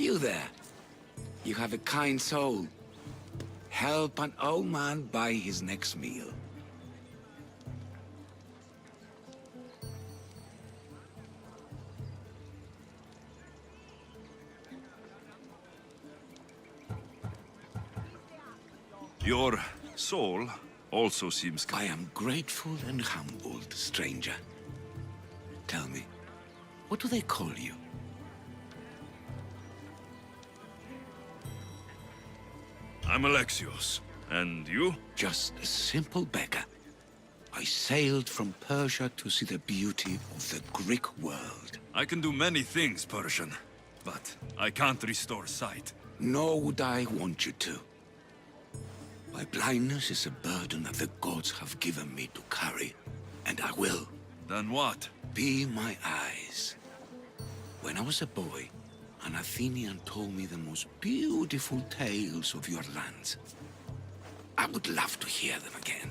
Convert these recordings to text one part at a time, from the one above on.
You there. You have a kind soul. Help an old man buy his next meal. Your soul also seems... I am grateful and humbled, stranger. Tell me, what do they call you? I'm Alexios. And you? Just a simple beggar. I sailed from Persia to see the beauty of the Greek world. I can do many things, Persian, but I can't restore sight. Nor would I want you to. My blindness is a burden that the gods have given me to carry, and I will. Then what? Be my eyes. When I was a boy, an Athenian told me the most beautiful tales of your lands. I would love to hear them again.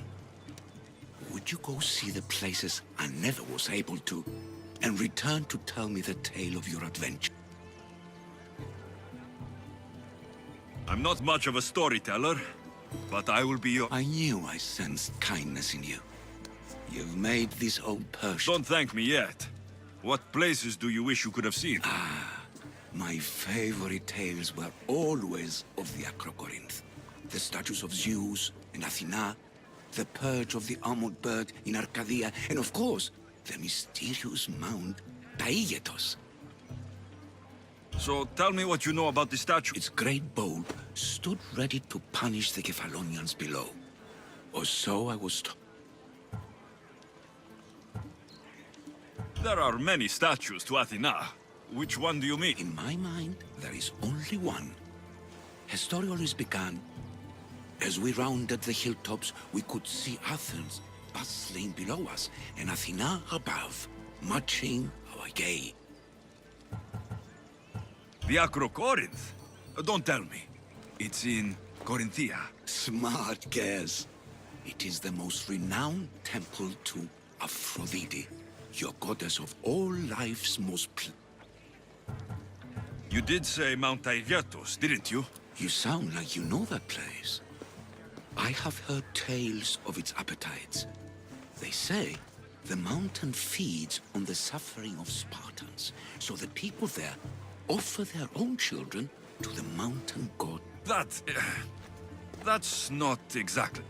Would you go see the places I never was able to, and return to tell me the tale of your adventure? I'm not much of a storyteller, but I will be your... I knew I sensed kindness in you. You've made this old Persian... Don't thank me yet. What places do you wish you could have seen? My favorite tales were always of the Acrocorinth. The statues of Zeus and Athena, the perch of the armored bird in Arcadia, and of course, the mysterious Mount Taygetos. So tell me what you know about the statue. Its great bowl stood ready to punish the Kephalonians below. Or so I was told. There are many statues to Athena. Which one do you mean? In my mind, there is only one. Her story always began. As we rounded the hilltops, we could see Athens bustling below us, and Athena above, marching our gay. The Acrocorinth? Don't tell me. It's in Corinthia. Smart guess. It is the most renowned temple to Aphrodite, your goddess of all life's most... You did say Mount Taygetos, didn't you? You sound like you know that place. I have heard tales of its appetites. They say the mountain feeds on the suffering of Spartans, so the people there offer their own children to the mountain god. That's not exactly...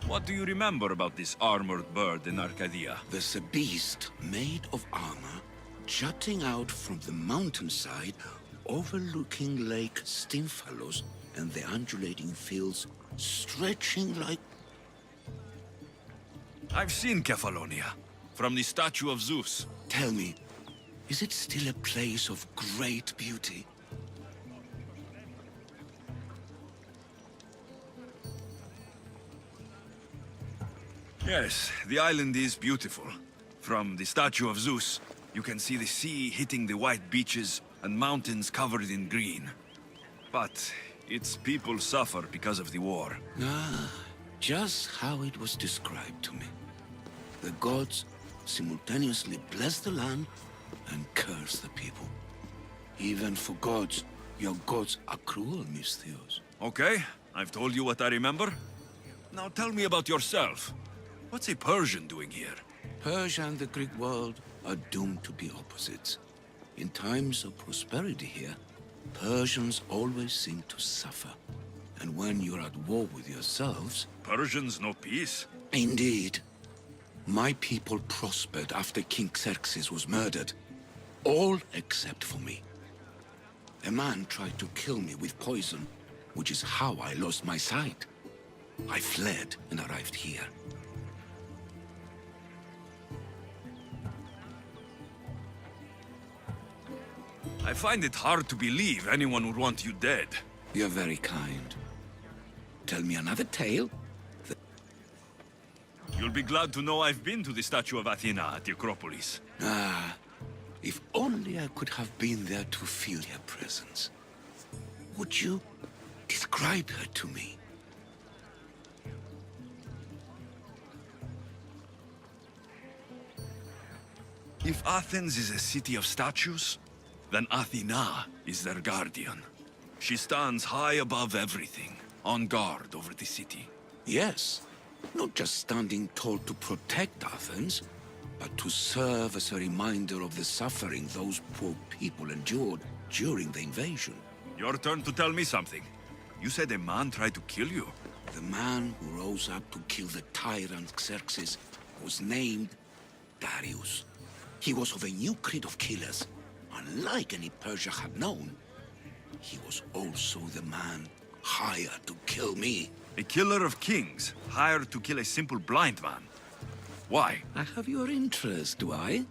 What do you remember about this armored bird in Arcadia? There's a beast made of armor jutting out from the mountainside, overlooking Lake Stymphalos and the undulating fields stretching like... I've seen Kephallonia, from the statue of Zeus. Tell me, is it still a place of great beauty? Yes, the island is beautiful. From the statue of Zeus, you can see the sea hitting the white beaches and mountains covered in green. But its people suffer because of the war. Just how it was described to me. The gods simultaneously bless the land and curse the people. Even for gods, your gods are cruel, Misthios. Okay, I've told you what I remember. Now tell me about yourself. What's a Persian doing here? Persia and the Greek world are doomed to be opposites. In times of prosperity here, Persians always seem to suffer. And when you're at war with yourselves... Persians know peace? Indeed. My people prospered after King Xerxes was murdered. All except for me. A man tried to kill me with poison, which is how I lost my sight. I fled and arrived here. I find it hard to believe anyone would want you dead. You're very kind. Tell me another tale? You'll be glad to know I've been to the statue of Athena at the Acropolis. If only I could have been there to feel her presence. Would you describe her to me? If Athens is a city of statues, Then Athena is their guardian. She stands high above everything, on guard over the city. Yes, not just standing tall to protect Athens, but to serve as a reminder of the suffering those poor people endured during the invasion. Your turn to tell me something. You said a man tried to kill you. The man who rose up to kill the tyrant Xerxes was named Darius. He was of a new creed of killers. Unlike any Persia had known, he was also the man hired to kill me. A killer of kings, hired to kill a simple blind man. Why? I have your interest, do I?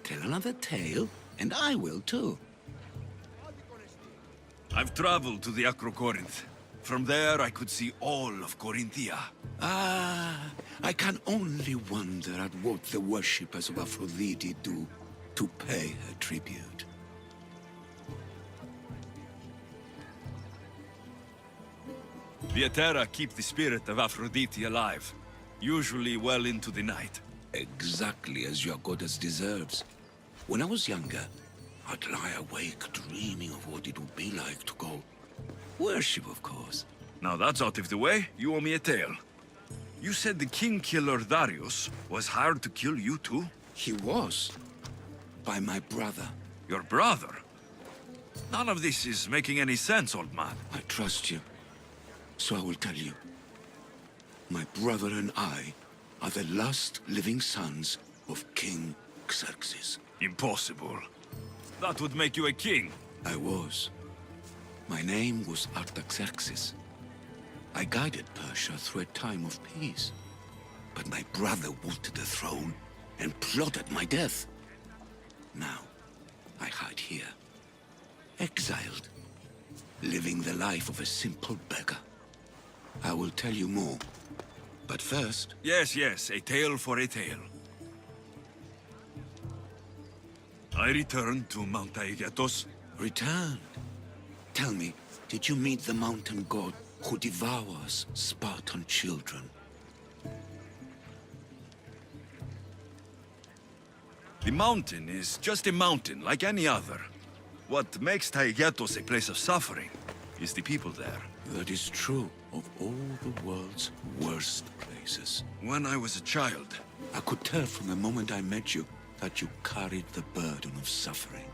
Tell another tale, and I will too. I've traveled to the Acrocorinth. From there, I could see all of Corinthia. Ah, I can only wonder at what the worshippers of Aphrodite do to pay her tribute. The Etera keep the spirit of Aphrodite alive, usually well into the night. Exactly as your goddess deserves. When I was younger, I'd lie awake dreaming of what it would be like to go. Worship, of course. Now that's out of the way, you owe me a tale. You said the king-killer Darius was hired to kill you too? He was. By my brother. Your brother? None of this is making any sense, old man. I trust you. So I will tell you. My brother and I are the last living sons of King Xerxes. Impossible. That would make you a king. I was. My name was Artaxerxes. I guided Persia through a time of peace. But my brother wanted the throne and plotted my death. Now, I hide here. Exiled. Living the life of a simple beggar. I will tell you more. But first... Yes, a tale for a tale. I returned to Mount Aegatos. Returned. Tell me, did you meet the mountain god who devours Spartan children? The mountain is just a mountain, like any other. What makes Taygetos a place of suffering is the people there. That is true of all the world's worst places. When I was a child... I could tell from the moment I met you that you carried the burden of suffering.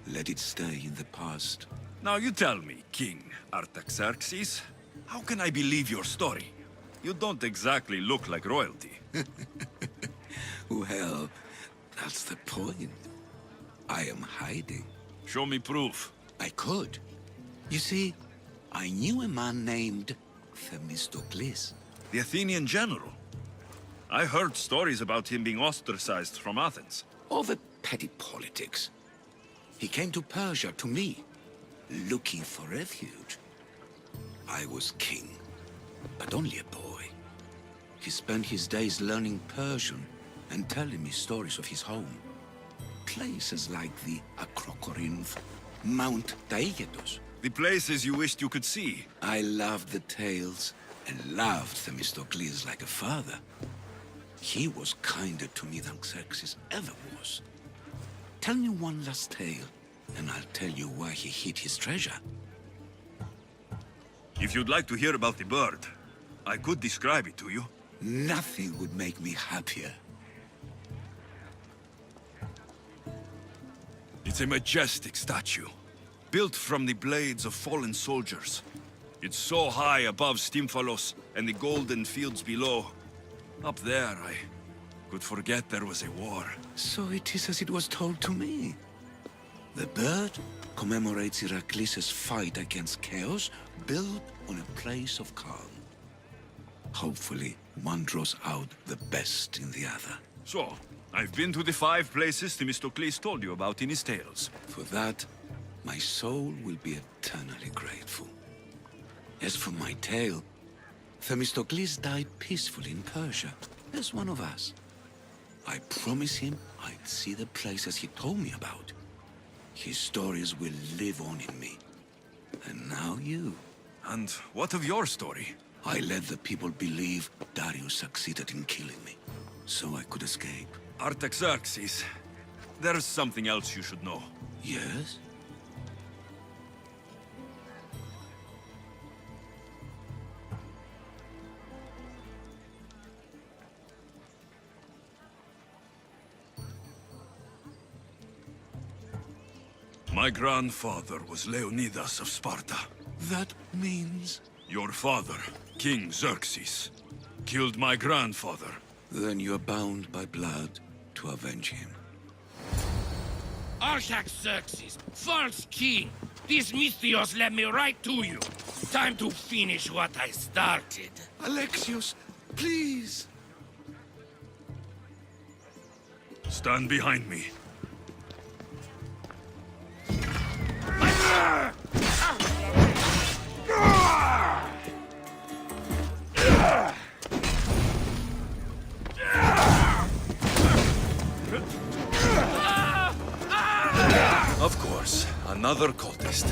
Let it stay in the past. Now you tell me, King Artaxerxes, how can I believe your story? You don't exactly look like royalty. Well, that's the point. I am hiding. Show me proof. I could. You see, I knew a man named Themistocles. The Athenian general. I heard stories about him being ostracized from Athens. All the petty politics. He came to Persia, to me, looking for refuge. I was king, but only a boy. He spent his days learning Persian and telling me stories of his home. Places like the Acrocorinth, Mount Taygetos. The places you wished you could see. I loved the tales and loved Themistocles like a father. He was kinder to me than Xerxes ever was. Tell me one last tale, and I'll tell you where he hid his treasure. If you'd like to hear about the bird, I could describe it to you. Nothing would make me happier. It's a majestic statue, built from the blades of fallen soldiers. It's so high above Stymphalos and the golden fields below. Up there, I could forget there was a war. So it is as it was told to me. The bird commemorates Heracles' fight against chaos, built on a place of calm. Hopefully, one draws out the best in the other. So, I've been to the 5 places Themistocles told you about in his tales. For that, my soul will be eternally grateful. As for my tale, Themistocles died peacefully in Persia, as one of us. I promised him I'd see the places he told me about. His stories will live on in me. And now you. And what of your story? I let the people believe Darius succeeded in killing me, so I could escape. Artaxerxes, there's something else you should know. Yes? My grandfather was Leonidas of Sparta. That means... Your father, King Xerxes, killed my grandfather. Then you're bound by blood to avenge him. Artaxerxes, false king! These Mythios led me right to you. Time to finish what I started. Alexios, please! Stand behind me. Of course, another cultist.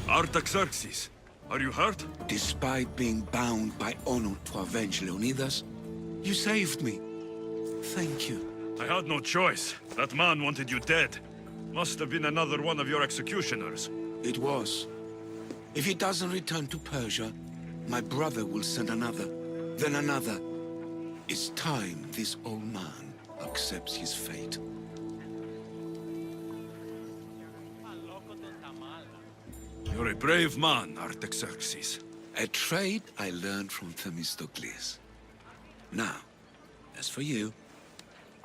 Artaxerxes, are you hurt? Despite being bound by honor to avenge Leonidas, you saved me. Thank you. I had no choice. That man wanted you dead. Must have been another one of your executioners. It was. If he doesn't return to Persia, my brother will send another, then another. It's time this old man accepts his fate. You're a brave man, Artaxerxes. A trait I learned from Themistocles. Now, as for you,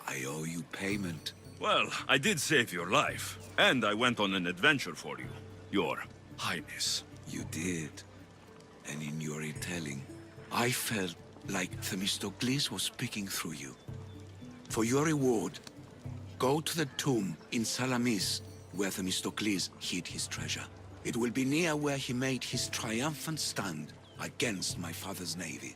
I owe you payment. Well, I did save your life, and I went on an adventure for you, Your Highness. You did. And in your retelling, I felt like Themistocles was speaking through you. For your reward, go to the tomb in Salamis, where Themistocles hid his treasure. It will be near where he made his triumphant stand against my father's navy.